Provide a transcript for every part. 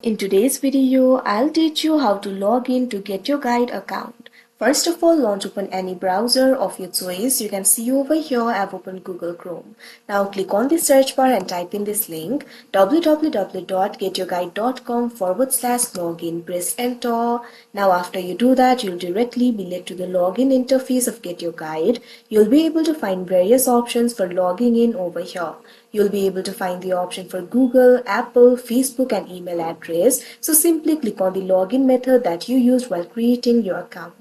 In today's video, I'll teach you how to log in to GetYourGuide account. First of all, launch open any browser of your choice. You can see over here I've opened Google Chrome. Now click on the search bar and type in this link www.getyourguide.com/login. Press enter. Now after you do that, you'll directly be led to the login interface of GetYourGuide. You'll be able to find various options for logging in over here. You'll be able to find the option for Google, Apple, Facebook and email address. So simply click on the login method that you used while creating your account.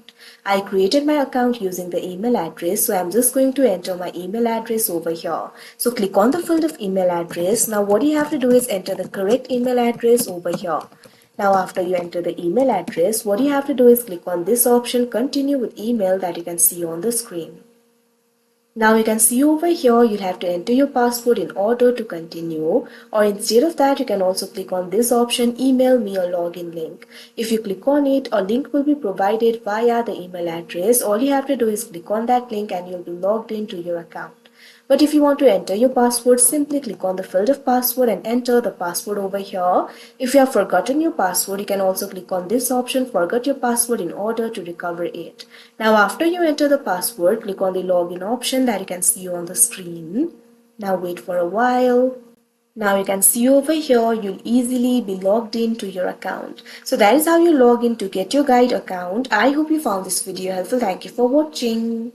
I created my account using the email address, so I'm just going to enter my email address over here. So click on the field of email address. Now what you have to do is enter the correct email address over here. Now after you enter the email address, what you have to do is click on this option, continue with email, that you can see on the screen. Now you can see over here you'll have to enter your password in order to continue, or instead of that you can also click on this option, email me a login link. If you click on it, a link will be provided via the email address. All you have to do is click on that link and you'll be logged into your account. But if you want to enter your password, simply click on the field of password and enter the password over here. If you have forgotten your password, you can also click on this option, forget your password, in order to recover it. Now after you enter the password, click on the login option that you can see on the screen. Now wait for a while. Now you can see over here you'll easily be logged into your account. So that is how you log in to GetYourGuide account. I hope you found this video helpful. Thank you for watching.